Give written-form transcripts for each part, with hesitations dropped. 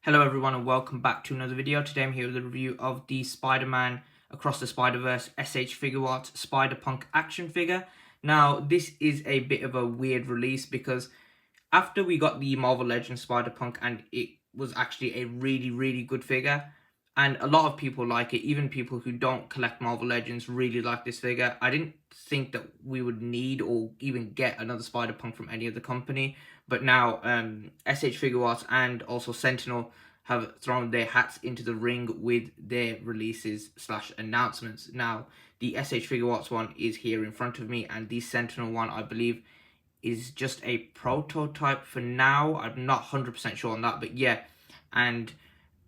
Hello everyone and welcome back to another video. Today I'm here with a review of the Spider-Man Across the Spider-Verse SH Figuarts Spider Punk action figure. Now this is a bit of a weird release because after we got the Marvel Legends Spider Punk and it was actually a really good figure and a lot of people like it, even people who don't collect Marvel Legends really like this figure. I didn't think that we would need or even get another Spider Punk from any other company, but now SH Figuarts and also Sentinel have thrown their hats into the ring with their releases slash announcements. Now the SH Figuarts one is here in front of me, and the Sentinel one I believe is just a prototype for now. I'm not 100% sure on that, but yeah. And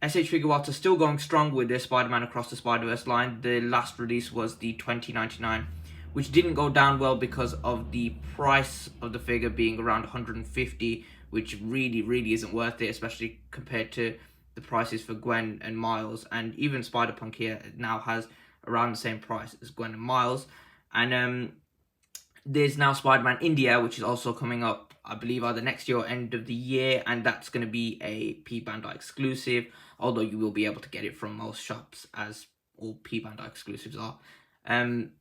SH Figuarts are still going strong with their Spider-Man Across the Spider-Verse line. The last release was the 2099, which didn't go down well because of the price of the figure being around 150, which really isn't worth it, especially compared to the prices for Gwen and Miles. And even Spider-Punk here now has around the same price as Gwen and Miles. And there's now Spider-Man India, which is also coming up, I believe, either next year or end of the year, and that's going to be a P-Bandai exclusive, although you will be able to get it from most shops, as all P-Bandai exclusives are.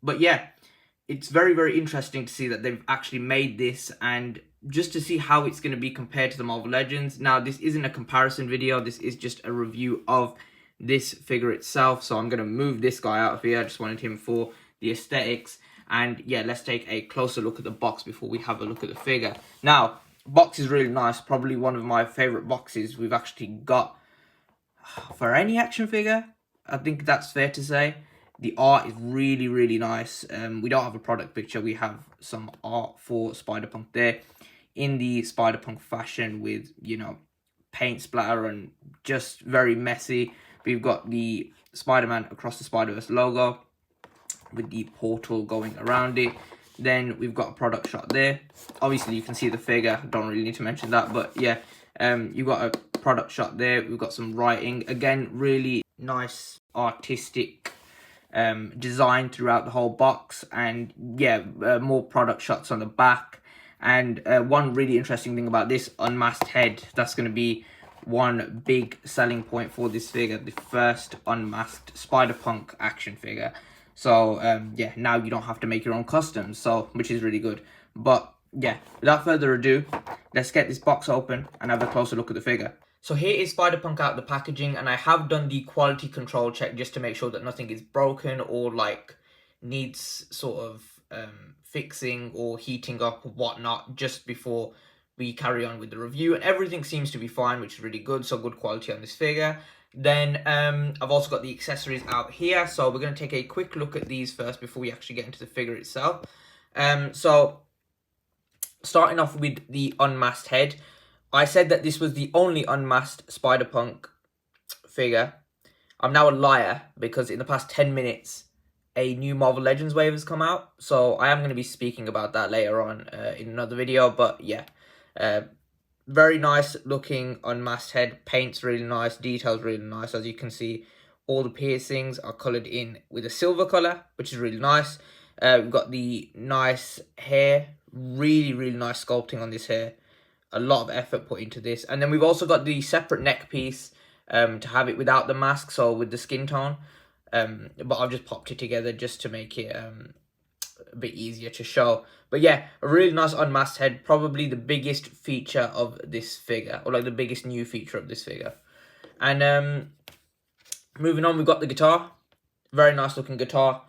But yeah, it's very interesting to see that they've actually made this, and just to see how it's going to be compared to the Marvel Legends. Now, this isn't a comparison video, this is just a review of this figure itself, so I'm going to move this guy out of here. I just wanted him for the aesthetics. And yeah, let's take a closer look at the box before we have a look at the figure. Now, box is really nice. Probably one of my favorite boxes we've actually got for any action figure. I think that's fair to say. The art is really nice. We don't have a product picture. We have some art for Spider-Punk there in the Spider-Punk fashion with, you know, paint splatter and just very messy. We've got the Spider-Man Across the Spider-Verse logo with the portal going around it. Then we've got a product shot there. Obviously you can see the figure, don't really need to mention that, but yeah, you've got a product shot there. We've got some writing, again really nice artistic design throughout the whole box, and yeah, more product shots on the back. And one really interesting thing about this unmasked head, that's going to be one big selling point for this figure, the first unmasked Spider-Punk action figure. So yeah, now you don't have to make your own customs, so which is really good. But yeah, without further ado, let's get this box open and have a closer look at the figure. So here is Spider-Punk out of the packaging, and I have done the quality control check just to make sure that nothing is broken or like needs sort of fixing or heating up or whatnot just before we carry on with the review, and everything seems to be fine, which is really good. So good quality on this figure. Then I've also got the accessories out here, so we're going to take a quick look at these first before we actually get into the figure itself. So starting off with the unmasked head, I said that this was the only unmasked Spider-Punk figure. I'm now a liar because in the past 10 minutes a new Marvel Legends wave has come out, so I am going to be speaking about that later on in another video. But yeah, very nice looking unmasked head. Paint's really nice, details really nice. As you can see, all the piercings are coloured in with a silver colour, which is really nice. We've got the nice hair, really nice sculpting on this hair. A lot of effort put into this. And then we've also got the separate neck piece to have it without the mask, so with the skin tone. But I've just popped it together just to make it a bit easier to show. But yeah, a really nice unmasked head, probably the biggest feature of this figure, or like the biggest new feature of this figure. And moving on, we've got the guitar. Very nice looking guitar.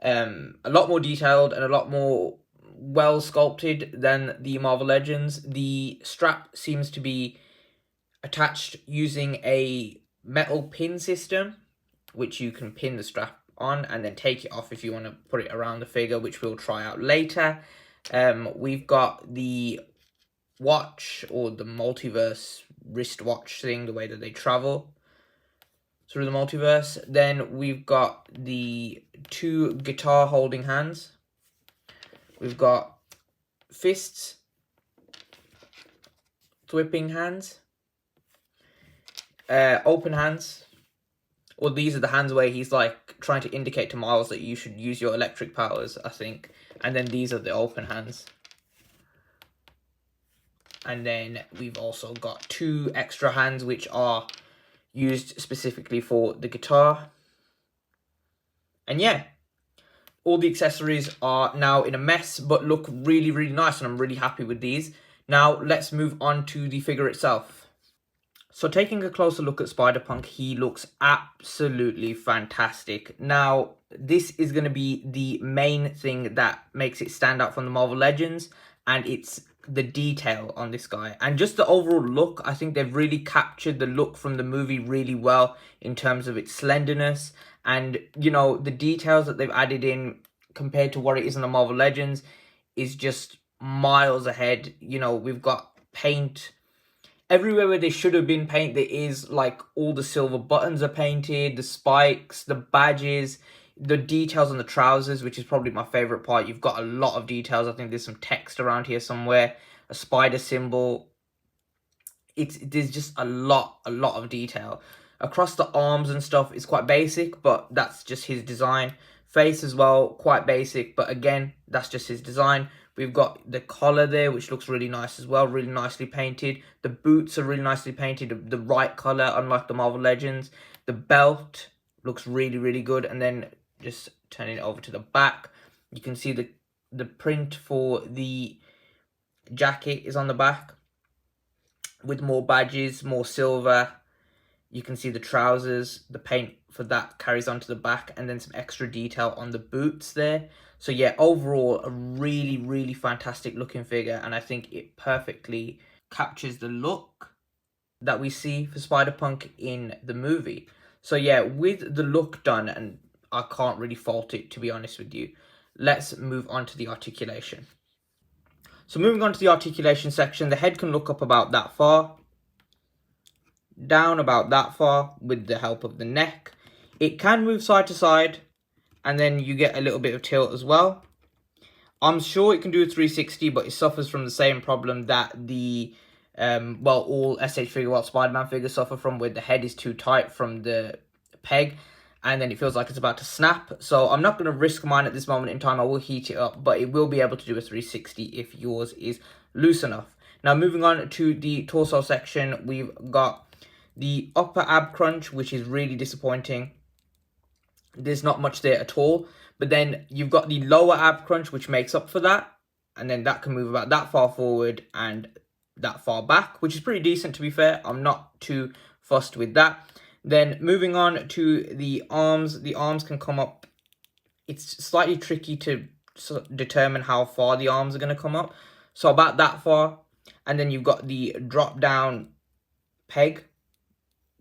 A lot more detailed and a lot more well sculpted than the Marvel Legends. The strap seems to be attached using a metal pin system, which you can pin the strap on and then take it off if you want to put it around the figure, which we'll try out later. We've got the watch, or the multiverse wristwatch thing, the way that they travel through the multiverse. Then we've got the two guitar holding hands. We've got fists, whipping hands, open hands. Well, these are the hands where he's like trying to indicate to Miles that you should use your electric powers, I think. And then these are the open hands. And then we've also got two extra hands, which are used specifically for the guitar. And yeah, all the accessories are now in a mess, but look really, really nice, and I'm really happy with these. Now, let's move on to the figure itself. So taking a closer look at Spider Punk, he looks absolutely fantastic. Now, this is going to be the main thing that makes it stand out from the Marvel Legends, and it's the detail on this guy. And just the overall look, I think they've really captured the look from the movie really well in terms of its slenderness. And, you know, the details that they've added in compared to what it is in the Marvel Legends is just miles ahead. You know, we've got paint everywhere where there should have been paint. There is, like, all the silver buttons are painted, the spikes, the badges, the details on the trousers, which is probably my favorite part. You've got a lot of details. I think there's some text around here somewhere, a spider symbol. There's just a lot of detail. Across the arms and stuff, it's quite basic, but that's just his design. Face as well, quite basic, but again, that's just his design. We've got the collar there, which looks really nice as well, really nicely painted. The boots are really nicely painted, the right color, unlike the Marvel Legends. The belt looks really, really good. And then just turning it over to the back, you can see the print for the jacket is on the back with more badges, more silver. You can see the trousers, the paint for that carries on to the back, and then some extra detail on the boots there. So yeah, overall, a really, really fantastic looking figure, and I think it perfectly captures the look that we see for Spider-Punk in the movie. So yeah, with the look done, and I can't really fault it, to be honest with you, let's move on to the articulation. So moving on to the articulation section, the head can look up about that far, down about that far with the help of the neck. It can move side to side, and then you get a little bit of tilt as well. I'm sure it can do a 360, but it suffers from the same problem that the all SH Figuarts Spider-Man figures suffer from, where the head is too tight from the peg, and then it feels like it's about to snap. So I'm not going to risk mine at this moment in time. I will heat it up, but it will be able to do a 360 if yours is loose enough. Now, moving on to the torso section, we've got the upper ab crunch, which is really disappointing. There's not much there at all. But then you've got the lower ab crunch, which makes up for that. And then that can move about that far forward and that far back, which is pretty decent, to be fair. I'm not too fussed with that. Then moving on to the arms. The arms can come up. It's slightly tricky to determine how far the arms are going to come up. So about that far. And then you've got the drop down peg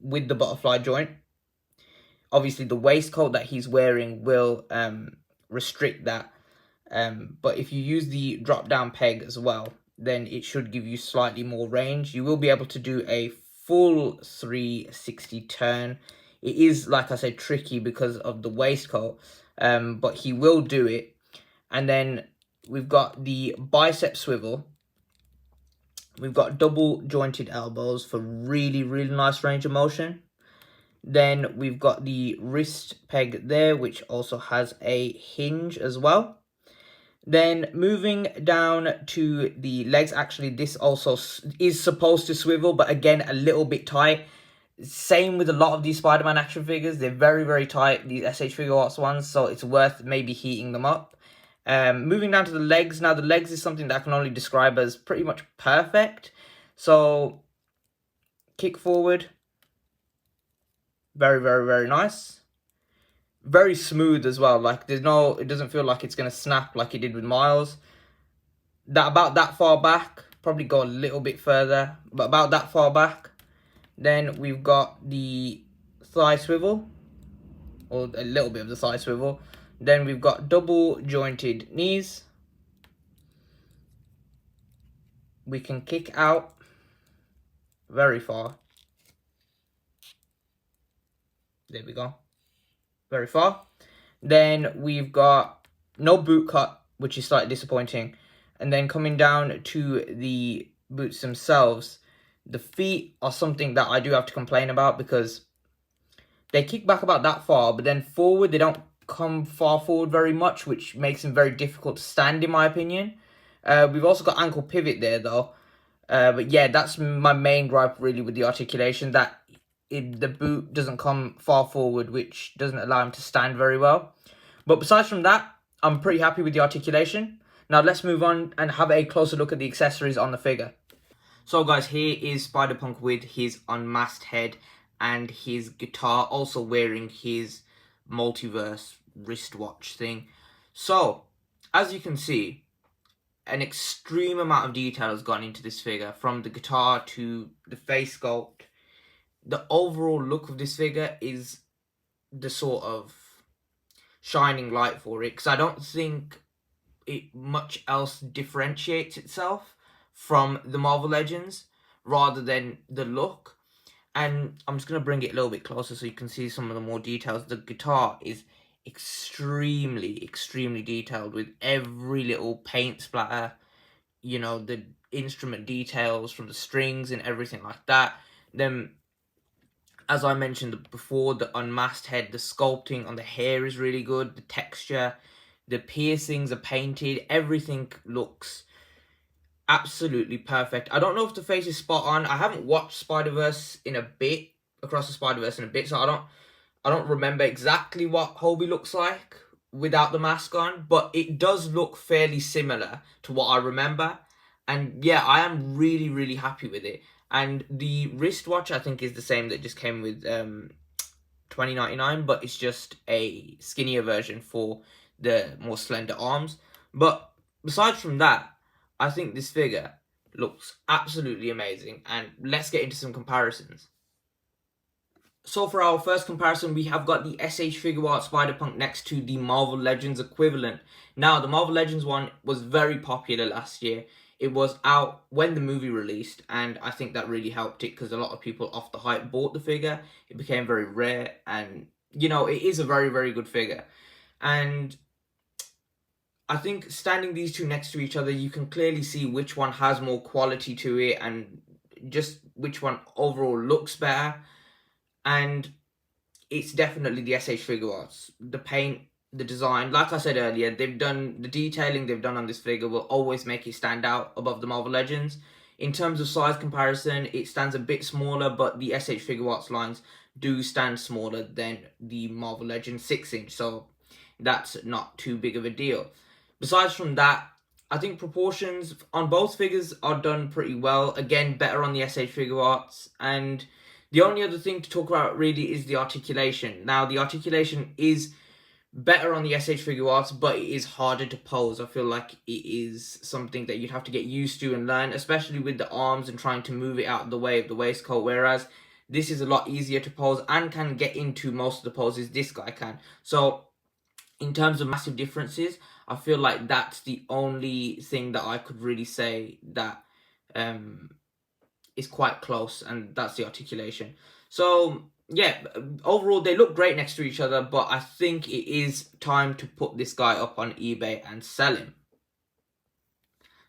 with the butterfly joint. Obviously, the waistcoat that he's wearing will restrict that. But if you use the drop-down peg as well, then it should give you slightly more range. You will be able to do a full 360 turn. It is, like I said, tricky because of the waistcoat, but he will do it. And then we've got the bicep swivel. We've got double jointed elbows for really, really nice range of motion. Then we've got the wrist peg there, which also has a hinge as well. Then moving down to the legs, actually this also is supposed to swivel, but again, a little bit tight. Same with a lot of these Spider-Man action figures. They're very, very tight, these SH Figuarts ones, so it's worth maybe heating them up. Moving down to the legs. Now, the legs is something that I can only describe as pretty much perfect. So, kick forward. Very, very, very nice. Very smooth as well. Like, it doesn't feel like it's going to snap like it did with Miles. About that far back. Probably go a little bit further, but about that far back. Then we've got the thigh swivel, or a little bit of the thigh swivel. Then we've got double jointed knees. We can kick out very far. There we go. Very far. Then we've got no boot cut, which is slightly disappointing. And then coming down to the boots themselves, the feet are something that I do have to complain about, because they kick back about that far, but then forward, they don't come far forward very much, which makes them very difficult to stand, in my opinion. We've also got ankle pivot there, though. But yeah, that's my main gripe, really, with the articulation, that the boot doesn't come far forward, which doesn't allow him to stand very well. But besides from that, I'm pretty happy with the articulation. Now let's move on and have a closer look at the accessories on the figure. So guys, here is Spider-Punk with his unmasked head and his guitar, also wearing his multiverse wristwatch thing. So, as you can see, an extreme amount of detail has gone into this figure, from the guitar to the face sculpt. The overall look of this figure is the sort of shining light for it, because I don't think it much else differentiates itself from the Marvel Legends rather than the look. And I'm just going to bring it a little bit closer so you can see some of the more details. The guitar is extremely detailed, with every little paint splatter, you know, the instrument details from the strings and everything like that. Then, as I mentioned before, the unmasked head, the sculpting on the hair is really good, the texture, the piercings are painted, everything looks absolutely perfect. I don't know if the face is spot on. I haven't watched Spiderverse in a bit, Across the Spiderverse in a bit, so I don't remember exactly what Hobie looks like without the mask on, but it does look fairly similar to what I remember. And yeah, I am really happy with it. And the wristwatch, I think, is the same that just came with $20.99, but it's just a skinnier version for the more slender arms. But besides from that, I think this figure looks absolutely amazing. And let's get into some comparisons. So for our first comparison, we have got the SH Figuarts Spider Punk next to the Marvel Legends equivalent. Now, the Marvel Legends one was very popular last year. It was out when the movie released, and I think that really helped it, because a lot of people off the hype bought the figure. It became very rare, and, you know, it is a very good figure. And I think standing these two next to each other, you can clearly see which one has more quality to it, and just which one overall looks better. And it's definitely the SH Figuarts. The paint, the design, like I said earlier, they've done the detailing they've done on this figure will always make it stand out above the Marvel Legends. In terms of size comparison, it stands a bit smaller, but the SH Figuarts lines do stand smaller than the Marvel Legends 6-inch, so that's not too big of a deal. Besides from that, I think proportions on both figures are done pretty well. Again, better on the SH Figuarts, and the only other thing to talk about really is the articulation. Now, the articulation is better on the SH Figuarts, but it is harder to pose. I feel like it is something that you'd have to get used to and learn, especially with the arms and trying to move it out of the way of the waistcoat, whereas this is a lot easier to pose and can get into most of the poses this guy can. So, in terms of massive differences, I feel like that's the only thing that I could really say that is quite close, and that's the articulation. So yeah, overall they look great next to each other, but I think it is time to put this guy up on eBay and sell him.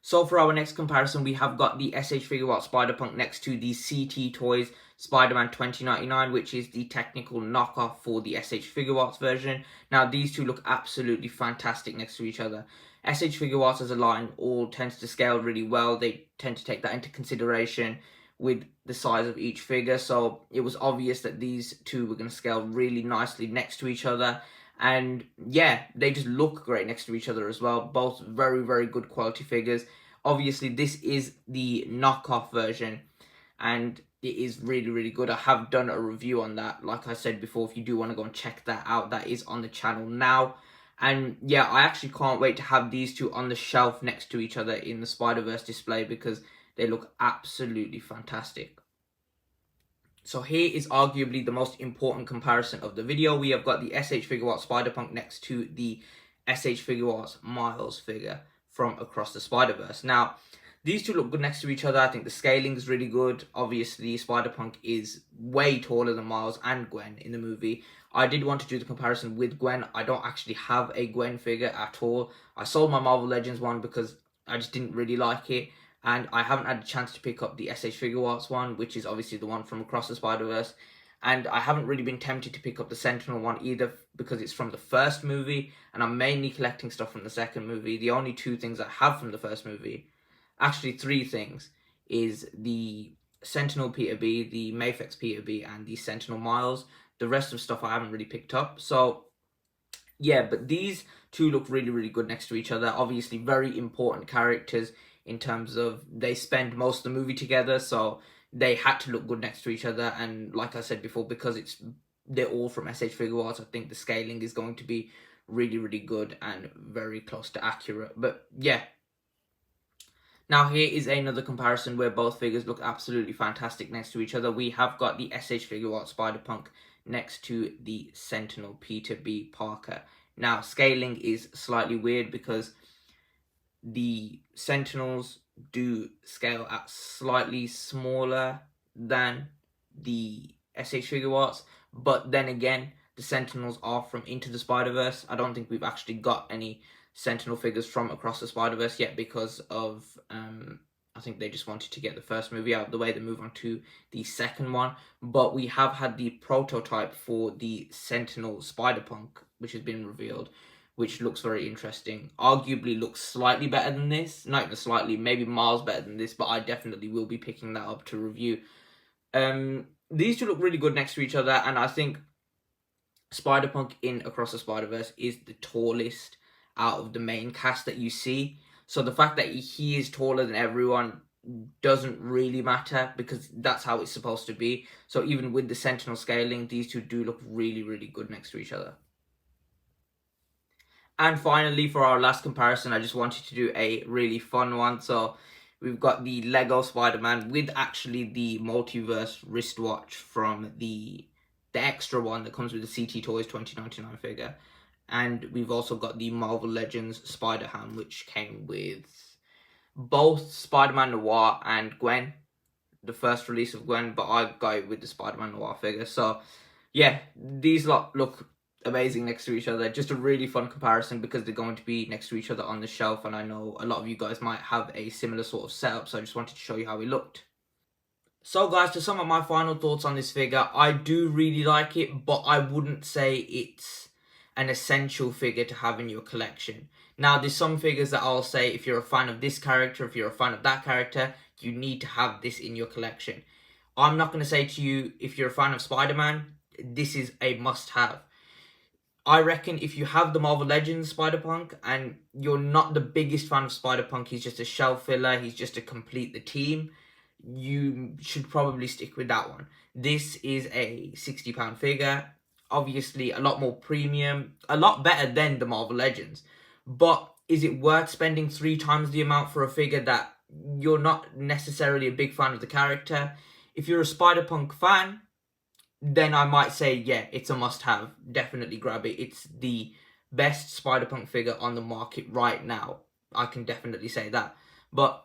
So for our next comparison, we have got the SH Figuarts Spider Punk next to the CT Toys Spider-Man 2099, which is the technical knockoff for the SH Figuarts version. Now, these two look absolutely fantastic next to each other. SH Figuarts as a line all tends to scale really well. They tend to take that into consideration with the size of each figure, so it was obvious that these two were going to scale really nicely next to each other. And yeah, they just look great next to each other as well. Both very good quality figures. Obviously, this is the knockoff version, and it is really good. I have done a review on that. Like I said before, if you do want to go and check that out, that is on the channel now. And yeah, I actually can't wait to have these two on the shelf next to each other in the Spiderverse display, because they look absolutely fantastic. So here is arguably the most important comparison of the video. We have got the SH Figuarts Spider Punk next to the SH Figuarts Miles figure from Across the Spiderverse. Now, these two look good next to each other. I think the scaling is really good. Obviously, Spider Punk is way taller than Miles and Gwen in the movie. I did want to do the comparison with Gwen. I don't actually have a Gwen figure at all. I sold my Marvel Legends one because I just didn't really like it. And I haven't had a chance to pick up the SH Figuarts one, which is obviously the one from Across the Spiderverse. And I haven't really been tempted to pick up the Sentinel one either, because it's from the first movie, and I'm mainly collecting stuff from the second movie. The only two things I have from the first movie, actually three things, is the Sentinel Peter B, the Mafex Peter B, and the Sentinel Miles. The rest of stuff I haven't really picked up. So yeah, but these two look really, really good next to each other. Obviously, very important characters in terms of they spend most of the movie together, so they had to look good next to each other. And like I said before, because they're all from SH Figuarts, I think the scaling is going to be really, really good and very close to accurate. But yeah. Now here is another comparison where both figures look absolutely fantastic next to each other. We have got the SH Figuarts Spider Punk next to the Sentinel Peter B. Parker. Now scaling is slightly weird because the Sentinels do scale at slightly smaller than the SH Figuarts, but then again, the Sentinels are from Into the Spiderverse. I don't think we've actually got any Sentinel figures from Across the Spider-Verse yet because of, I think they just wanted to get the first movie out of the way, then move on to the second one. But we have had the prototype for the Sentinel Spider Punk, which has been revealed, which looks very interesting. Arguably looks slightly better than this. Not even slightly, maybe miles better than this, but I definitely will be picking that up to review. These two look really good next to each other, and I think Spider-Punk in Across the Spider-Verse is the tallest out of the main cast that you see. So the fact that he is taller than everyone doesn't really matter because that's how it's supposed to be. So even with the Sentinel scaling, these two do look really, really good next to each other. And finally, for our last comparison, I just wanted to do a really fun one. So we've got the Lego Spider-Man with actually the multiverse wristwatch from the extra one that comes with the CT Toys 2099 figure. And we've also got the Marvel Legends Spider-Ham, which came with both Spider-Man Noir and Gwen, the first release of Gwen, but I got it with the Spider-Man Noir figure. So yeah, these look amazing next to each other. Just a really fun comparison because they're going to be next to each other on the shelf, and I know a lot of you guys might have a similar sort of setup, so I just wanted to show you how it looked. So guys, to sum up my final thoughts on this figure, I do really like it, but I wouldn't say it's an essential figure to have in your collection. Now, there's some figures that I'll say if you're a fan of this character, if you're a fan of that character, you need to have this in your collection. I'm not going to say to you, if you're a fan of Spider-Man, this is a must-have. I reckon if you have the Marvel Legends Spider-Punk and you're not the biggest fan of Spider-Punk, he's just a shelf filler, he's just to complete the team, you should probably stick with that one. This is a £60 figure, obviously a lot more premium, a lot better than the Marvel Legends, but is it worth spending 3 times the amount for a figure that you're not necessarily a big fan of the character? If you're a Spider-Punk fan, then I might say, yeah, it's a must-have. Definitely grab it. It's the best Spider-Punk figure on the market right now. I can definitely say that. But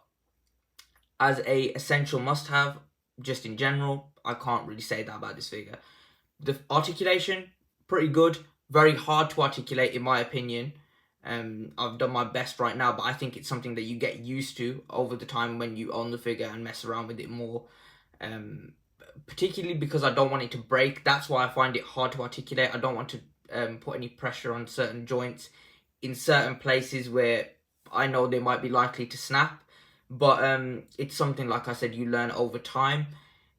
as a essential must-have, just in general, I can't really say that about this figure. The articulation, pretty good. Very hard to articulate, in my opinion. I've done my best right now, but I think it's something that you get used to over the time when you own the figure and mess around with it more. Particularly because I don't want it to break. That's why I find it hard to articulate. I don't want to put any pressure on certain joints in certain places where I know they might be likely to snap. But it's something, like I said, you learn over time.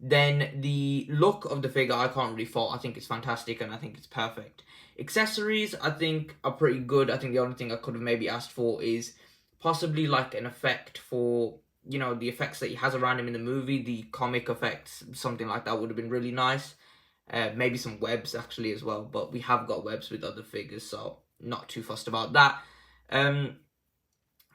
Then the look of the figure, I can't really fault. I think it's fantastic and I think it's perfect. Accessories, I think, are pretty good. I think the only thing I could have maybe asked for is possibly like an effect for, you know, the effects that he has around him in the movie, the comic effects, something like that would have been really nice. Maybe some webs actually as well, but we have got webs with other figures, so not too fussed about that.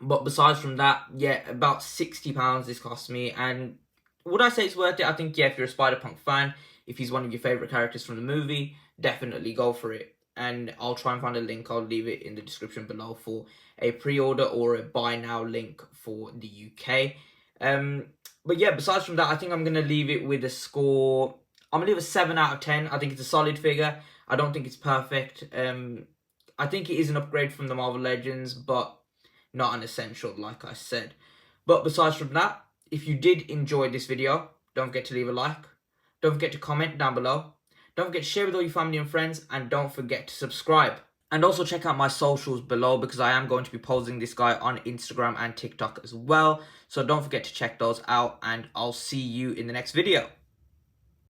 But besides from that, yeah, about £60 this cost me, and would I say it's worth it? I think, yeah, if you're a Spider-Punk fan, if he's one of your favourite characters from the movie, definitely go for it. And I'll try and find a link, I'll leave it in the description below for a pre-order or a buy now link for the UK. But yeah, besides from that, I think I'm going to leave it with a score. I'm going to leave a 7 out of 10. I think it's a solid figure. I don't think it's perfect. I think it is an upgrade from the Marvel Legends, but not an essential, like I said. But besides from that, if you did enjoy this video, don't forget to leave a like. Don't forget to comment down below. Don't forget to share with all your family and friends. And don't forget to subscribe. And also check out my socials below because I am going to be posting this guy on Instagram and TikTok as well. So don't forget to check those out, and I'll see you in the next video.